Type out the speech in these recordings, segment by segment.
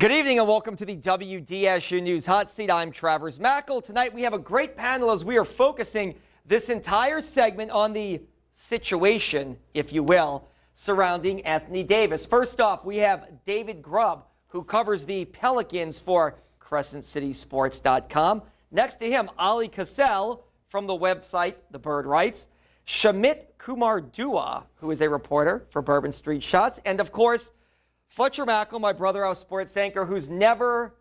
Good evening and welcome to the WDSU News Hot Seat. I'm Travers Mackle. Tonight we have a great panel as we are focusing this entire segment on the situation, if you will, surrounding Anthony Davis. First off, we have David Grubb, who covers the Pelicans for CrescentCitySports.com. Next to him, Ali Cassell from the website The Bird Writes, Shamit Kumar Dua, who is a reporter for Bourbon Street Shots, and of course, Fletcher Mackle, my brother, our sports anchor, who's never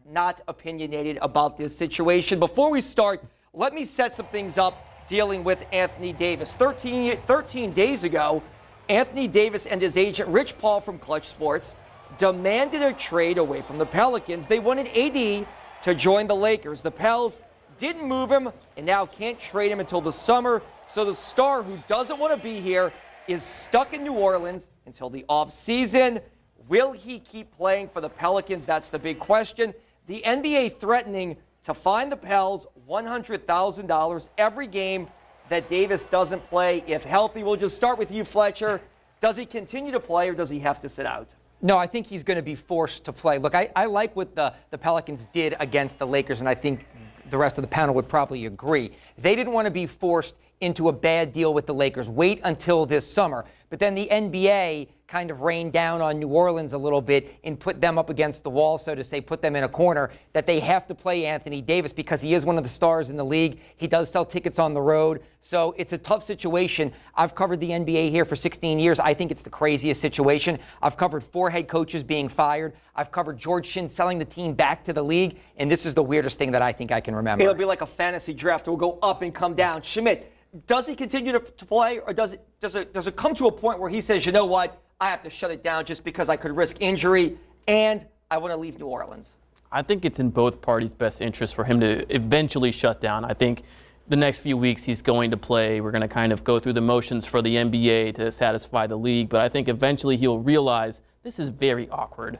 not opinionated about this situation. Before we start, let me set some things up dealing with Anthony Davis. 13 days ago, Anthony Davis and his agent, Rich Paul from Clutch Sports, demanded a trade away from the Pelicans. They wanted AD to join the Lakers. The Pels didn't move him and now can't trade him until the summer. So the star, who doesn't want to be here, is stuck in New Orleans until the offseason. Will he keep playing for the Pelicans? That's the big question. The NBA threatening to fine the Pels $100,000 every game that Davis doesn't play if healthy. We'll just start with you, Fletcher. Does he continue to play or does he have to sit out? No, I think he's going to be forced to play. Look, I like what the Pelicans did against the Lakers, and I think the rest of the panel would probably agree. They didn't want to be forced into a bad deal with the Lakers. Wait until this summer. But then the NBA kind of rained down on New Orleans a little bit and put them up against the wall, so to say, put them in a corner that they have to play Anthony Davis because he is one of the stars in the league. He does sell tickets on the road. So it's a tough situation. I've covered the NBA here for 16 years. I think it's the craziest situation. I've covered 4 head coaches being fired. I've covered George Shinn selling the team back to the league. And this is the weirdest thing that I think I can remember. It'll be like a fantasy draft. It will go up and come down. Shamit, does he continue to play, or does it come to a point where he says, you know what, I have to shut it down just because I could risk injury and I want to leave New Orleans? I think it's in both parties' best interest for him to eventually shut down. I think the next few weeks he's going to play. We're going to kind of go through the motions for the NBA to satisfy the league, but I think eventually he'll realize this is very awkward.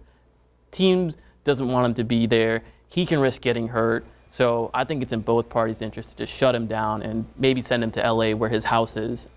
Teams doesn't want him to be there. He can risk getting hurt. So I think it's in both parties' interest to just shut him down and maybe send him to LA where his house is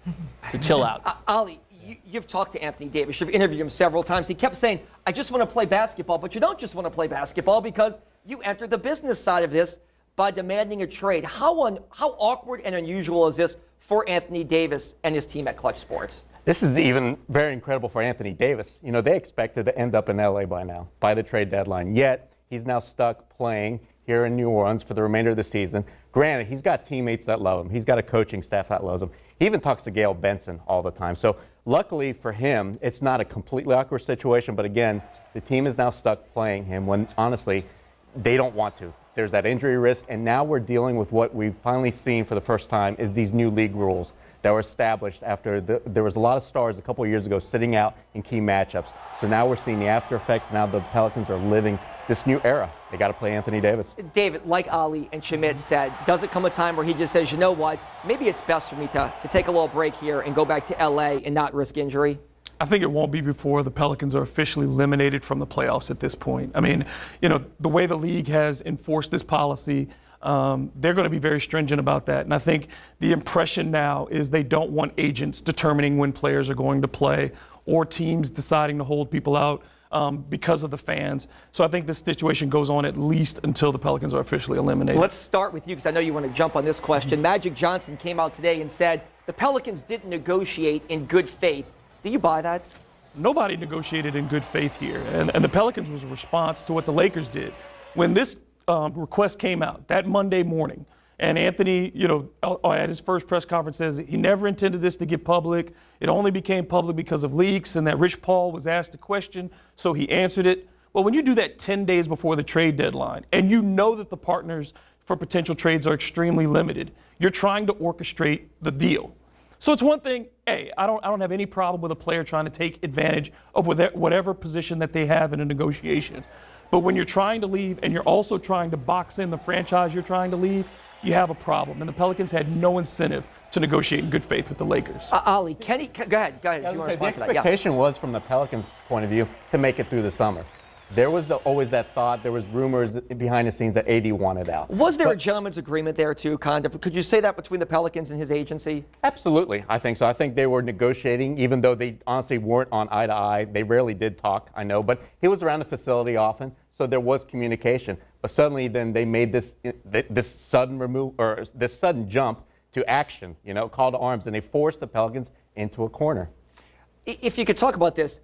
to chill out. Ali, you've talked to Anthony Davis. You've interviewed him several times. He kept saying, I just want to play basketball. But you don't just want to play basketball because you entered the business side of this by demanding a trade. How awkward and unusual is this for Anthony Davis and his team at Clutch Sports? This is even very incredible for Anthony Davis. You know, they expected to end up in LA by now, by the trade deadline. Yet he's now stuck playing here in New Orleans for the remainder of the season. Granted, he's got teammates that love him. He's got a coaching staff that loves him. He even talks to Gail Benson all the time. So luckily for him, it's not a completely awkward situation. But again, the team is now stuck playing him when, honestly, they don't want to. There's that injury risk. And now we're dealing with what we've finally seen for the first time is these new league rules that were established after there was a lot of stars a couple of years ago sitting out in key matchups. So now we're seeing the after effects. Now the Pelicans are living this new era. They got to play Anthony Davis. David, like Ali and Shamit said, does it come a time where he just says, you know what, maybe it's best for me to take a little break here and go back to LA and not risk injury? I think it won't be before the Pelicans are officially eliminated from the playoffs at this point. I mean, you know, the way the league has enforced this policy, they're going to be very stringent about that. And I think the impression now is they don't want agents determining when players are going to play or teams deciding to hold people out because of the fans. So I think this situation goes on at least until the Pelicans are officially eliminated. Let's start with you because I know you want to jump on this question. Magic Johnson came out today and said the Pelicans didn't negotiate in good faith. Do you buy that? Nobody negotiated in good faith here. And the Pelicans was a response to what the Lakers did. When this request came out that Monday morning, and Anthony, you know, at his first press conference says he never intended this to get public. It only became public because of leaks and that Rich Paul was asked a question, so he answered it. Well, when you do that 10 days before the trade deadline and you know that the partners for potential trades are extremely limited, you're trying to orchestrate the deal. So it's one thing, hey, I don't have any problem with a player trying to take advantage of whatever position that they have in a negotiation. But when you're trying to leave and you're also trying to box in the franchise you're trying to leave, you have a problem. And the Pelicans had no incentive to negotiate in good faith with the Lakers. Ali, Kenny, go ahead. If you want to the expectation was, from the Pelicans' point of view, to make it through the summer. there was always that thought, there was rumors behind the scenes that AD wanted out. Was there a gentleman's agreement there too, kind of? Could you say that between the Pelicans and his agency? Absolutely, I think so. I think they were negotiating, even though they honestly weren't on eye to eye. They rarely did talk, I know, but he was around the facility often, so there was communication. But suddenly, then they made this sudden jump to action, call to arms, and they forced the Pelicans into a corner. If you could talk about this,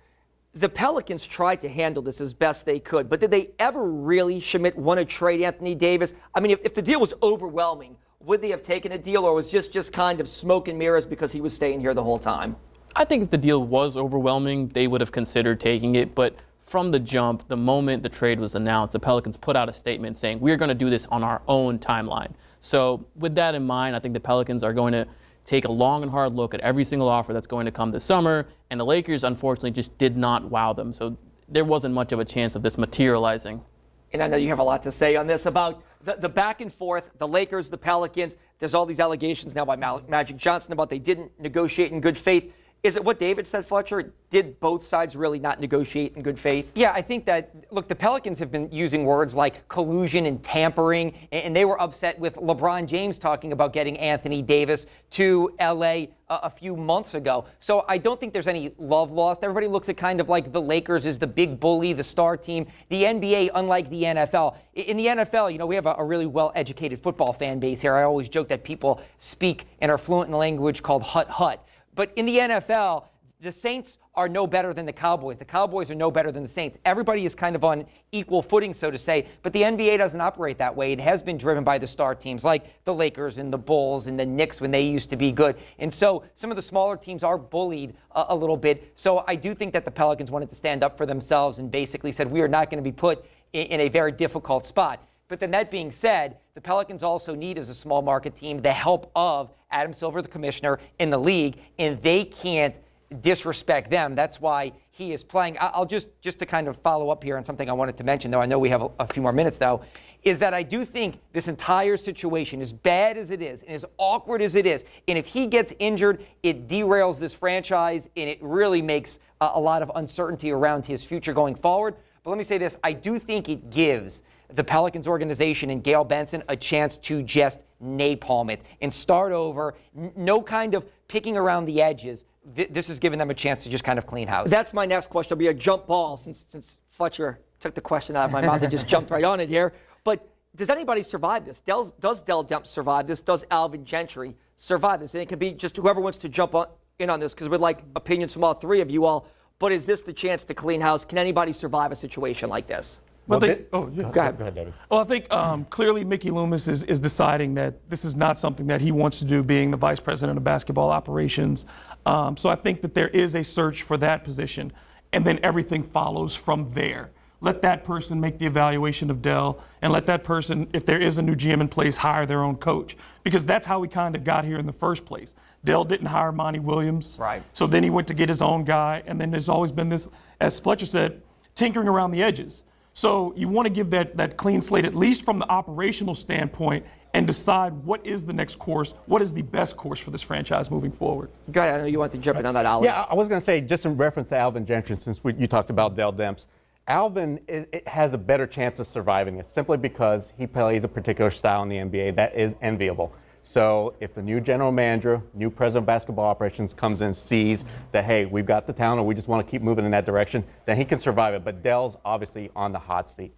the Pelicans tried to handle this as best they could, but did they ever really, Schmidt, want to trade Anthony Davis? I mean, if the deal was overwhelming, would they have taken a deal, or was just kind of smoke and mirrors because he was staying here the whole time? I think if the deal was overwhelming, they would have considered taking it, but from the jump, the moment the trade was announced, the Pelicans put out a statement saying, we're going to do this on our own timeline. So with that in mind, I think the Pelicans are going to take a long and hard look at every single offer that's going to come this summer, and the Lakers, unfortunately, just did not wow them. So there wasn't much of a chance of this materializing. And I know you have a lot to say on this about the back and forth, the Lakers, the Pelicans. There's all these allegations now by Magic Johnson about they didn't negotiate in good faith. Is it what David said, Fletcher? Did both sides really not negotiate in good faith? Yeah, I think that, look, the Pelicans have been using words like collusion and tampering, and they were upset with LeBron James talking about getting Anthony Davis to L.A. a few months ago. So I don't think there's any love lost. Everybody looks at kind of like the Lakers as the big bully, the star team. The NBA, unlike the NFL. In the NFL, we have a really well-educated football fan base here. I always joke that people speak and are fluent in a language called hut-hut. But in the NFL, the Saints are no better than the Cowboys. The Cowboys are no better than the Saints. Everybody is kind of on equal footing, so to say. But the NBA doesn't operate that way. It has been driven by the star teams like the Lakers and the Bulls and the Knicks when they used to be good. And so some of the smaller teams are bullied a little bit. So I do think that the Pelicans wanted to stand up for themselves and basically said, we are not going to be put in a very difficult spot. But then that being said, the Pelicans also need, as a small market team, the help of Adam Silver, the commissioner, in the league, and they can't disrespect them. That's why he is playing. I'll just to kind of follow up here on something I wanted to mention, though I know we have a few more minutes, though, is that I do think this entire situation, as bad as it is and as awkward as it is, and if he gets injured, it derails this franchise, and it really makes a lot of uncertainty around his future going forward. But let me say this. I do think it gives the Pelicans organization and Gail Benson a chance to just napalm it and start over. No kind of picking around the edges. This has given them a chance to just kind of clean house. That's my next question. It'll be a jump ball since Fletcher took the question out of my mouth and just jumped right on it here. But does anybody survive this? Does Dell Demps survive this? Does Alvin Gentry survive this? And it could be just whoever wants to jump in on this, because we'd like opinions from all three of you all. But is this the chance to clean house? Can anybody survive a situation like this? Well, Go ahead. Go ahead, David. Well, I think clearly Mickey Loomis is deciding that this is not something that he wants to do, being the vice president of basketball operations. So I think that there is a search for that position, and then everything follows from there. Let that person make the evaluation of Dell, and let that person, if there is a new GM in place, hire their own coach. Because that's how we kind of got here in the first place. Dell didn't hire Monty Williams. Right. So then he went to get his own guy, and then there's always been this, as Fletcher said, tinkering around the edges. So you want to give that clean slate, at least from the operational standpoint, and decide what is the next course, what is the best course for this franchise moving forward. Go ahead. I know you want to jump in on that, Ali. Yeah, I was going to say, just in reference to Alvin Gentry, since you talked about Dell Demps, Alvin has a better chance of surviving this simply because he plays a particular style in the NBA that is enviable. So if the new general manager, new president of basketball operations comes in, sees that, hey, we've got the talent, or we just want to keep moving in that direction, then he can survive it. But Dell's obviously on the hot seat.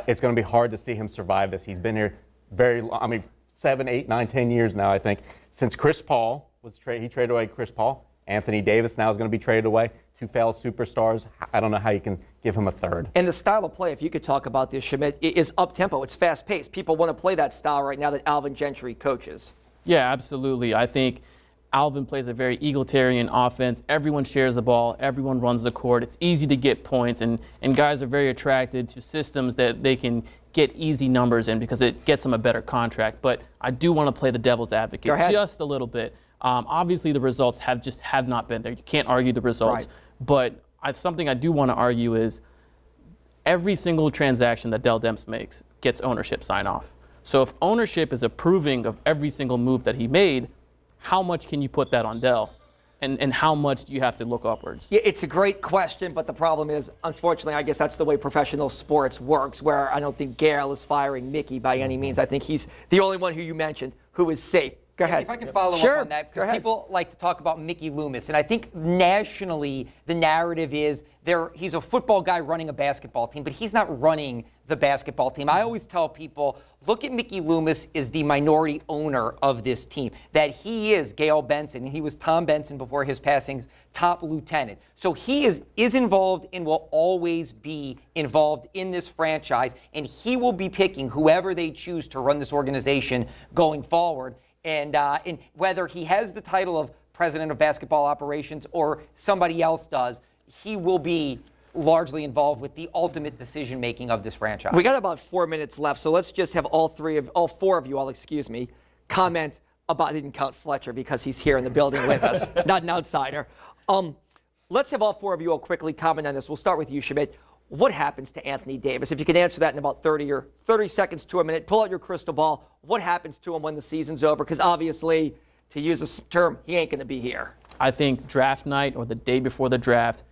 It's going to be hard to see him survive this. He's been here very long, 7, 8, 9, 10 years now, I think. Since Chris Paul was traded, he traded away Chris Paul. Anthony Davis now is going to be traded away. Two failed superstars. I don't know how you can give him a third. And the style of play, if you could talk about this, Schmidt, is up-tempo. It's fast-paced. People want to play that style right now that Alvin Gentry coaches. Yeah, absolutely. I think Alvin plays a very egalitarian offense. Everyone shares the ball. Everyone runs the court. It's easy to get points, and guys are very attracted to systems that they can get easy numbers in because it gets them a better contract. But I do want to play the devil's advocate just a little bit. Obviously, the results have not been there. You can't argue the results. Right. But something I do want to argue is every single transaction that Dell Demps makes gets ownership sign-off. So if ownership is approving of every single move that he made, how much can you put that on Dell? And how much do you have to look upwards? Yeah, it's a great question, but the problem is, unfortunately, I guess that's the way professional sports works, where I don't think Gail is firing Mickey by any means. I think he's the only one who you mentioned who is safe. Go ahead. If I can follow Sure. up on that, Go because ahead. people like to talk about Mickey Loomis, and I think nationally the narrative is he's a football guy running a basketball team, but he's not running the basketball team. I always tell people, look at Mickey Loomis as the minority owner of this team, that he is Gail Benson, and he was Tom Benson before his passing's top lieutenant. So he is involved and will always be involved in this franchise, and he will be picking whoever they choose to run this organization going forward. And whether he has the title of president of basketball operations or somebody else does, he will be largely involved with the ultimate decision making of this franchise. We got about 4 minutes left, so let's just have all four of you, comment about. I didn't count Fletcher because he's here in the building with us, not an outsider. Let's have all four of you all quickly comment on this. We'll start with you, Schmidt. What happens to Anthony Davis? If you can answer that in about 30 seconds to a minute, pull out your crystal ball. What happens to him when the season's over? Because obviously, to use a term, he ain't going to be here. I think draft night or the day before the draft,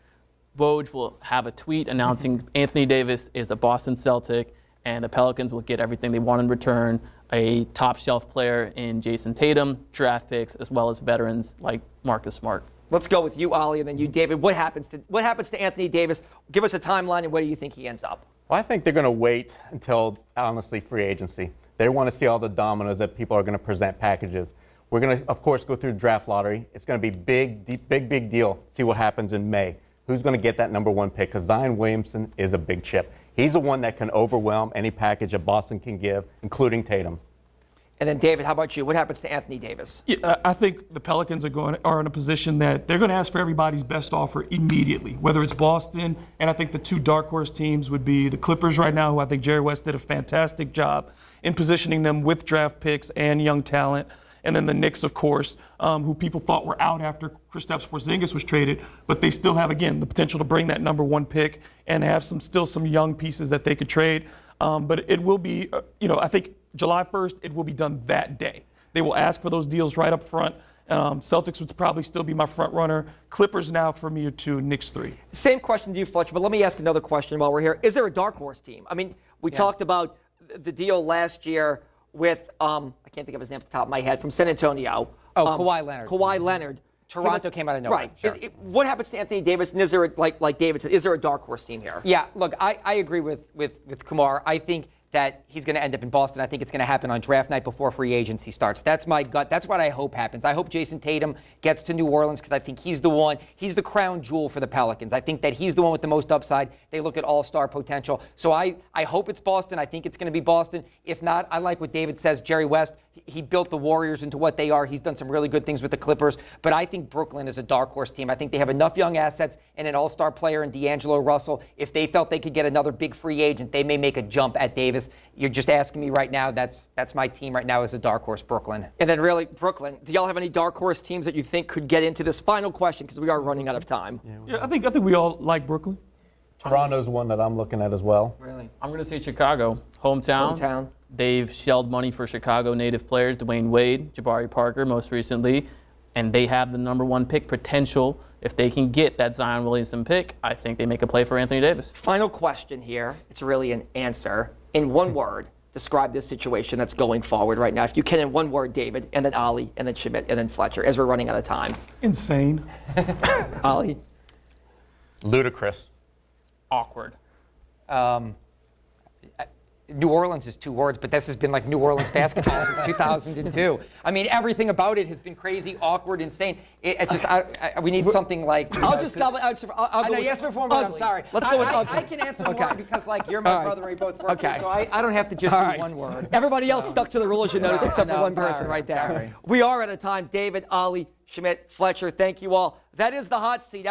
Woj will have a tweet announcing Anthony Davis is a Boston Celtic, and the Pelicans will get everything they want in return, a top shelf player in Jason Tatum, draft picks, as well as veterans like Marcus Smart. Let's go with you, Ollie, and then you, David. What happens to Anthony Davis? Give us a timeline, and where do you think he ends up? Well, I think they're going to wait until, honestly, free agency. They want to see all the dominoes that people are going to present packages. We're going to, of course, go through the draft lottery. It's going to be big deal. See what happens in May. Who's going to get that #1 pick? Because Zion Williamson is a big chip. He's the one that can overwhelm any package that Boston can give, including Tatum. And then, David, how about you? What happens to Anthony Davis? Yeah, I think the Pelicans are in a position that they're going to ask for everybody's best offer immediately, whether it's Boston, and I think the two dark horse teams would be the Clippers right now, who I think Jerry West did a fantastic job in positioning them with draft picks and young talent, and then the Knicks, of course, who people thought were out after Kristaps Porzingis was traded, but they still have, again, the potential to bring that #1 pick and have still some young pieces that they could trade. But it will be, I think July 1st, it will be done that day. They will ask for those deals right up front. Celtics would probably still be my front runner. Clippers now for me are 2, Knicks 3. Same question to you, Fletcher, but let me ask another question while we're here. Is there a dark horse team? I mean, we talked about the deal last year with, I can't think of his name off the top of my head, from San Antonio. Kawhi Leonard. Kawhi Leonard. Toronto came out of nowhere. Right. Sure. What happens to Anthony Davis? And is there, like David said, is there a dark horse team here? Yeah, look, I agree with Kumar. I think that he's going to end up in Boston. I think it's going to happen on draft night before free agency starts. That's my gut. That's what I hope happens. I hope Jason Tatum gets to New Orleans because I think he's the one. He's the crown jewel for the Pelicans. I think that he's the one with the most upside. They look at all-star potential. So I hope it's Boston. I think it's going to be Boston. If not, I like what David says. Jerry West, he built the Warriors into what they are. He's done some really good things with the Clippers. But I think Brooklyn is a dark horse team. I think they have enough young assets and an all-star player in D'Angelo Russell. If they felt they could get another big free agent, they may make a jump at Davis. You're just asking me right now. That's my team right now is a dark horse, Brooklyn. And then really, Brooklyn, do y'all have any dark horse teams that you think could get into this final question, because we are running out of time? Yeah, I think we all like Brooklyn. Toronto's one that I'm looking at as well. Really? I'm going to say Chicago. Hometown. They've shelled money for Chicago native players, Dwayne Wade, Jabari Parker most recently, and they have the #1 pick potential. If they can get that Zion Williamson pick, I think they make a play for Anthony Davis. Final question here. It's really an answer. In one word, describe this situation that's going forward right now. If you can, in one word, David, and then Ollie, and then Schmidt, and then Fletcher, as we're running out of time. Insane. Ollie? Ludicrous. Awkward. New Orleans is 2 words, but this has been like New Orleans basketball since 2002. I mean, everything about it has been crazy, awkward, insane. It's just we need something like. I'll just go. I know you asked before, but I'm sorry. Let's go with ugly. I can answer more because, like, you're my All right. brother and we both work Okay. here, so I don't have to just All do right. one word. Everybody else stuck to the rules, you notice, except for No, one I'm person sorry. right there. Sorry. We are out of time. David, Ollie, Schmidt, Fletcher, thank you all. That is the hot seat.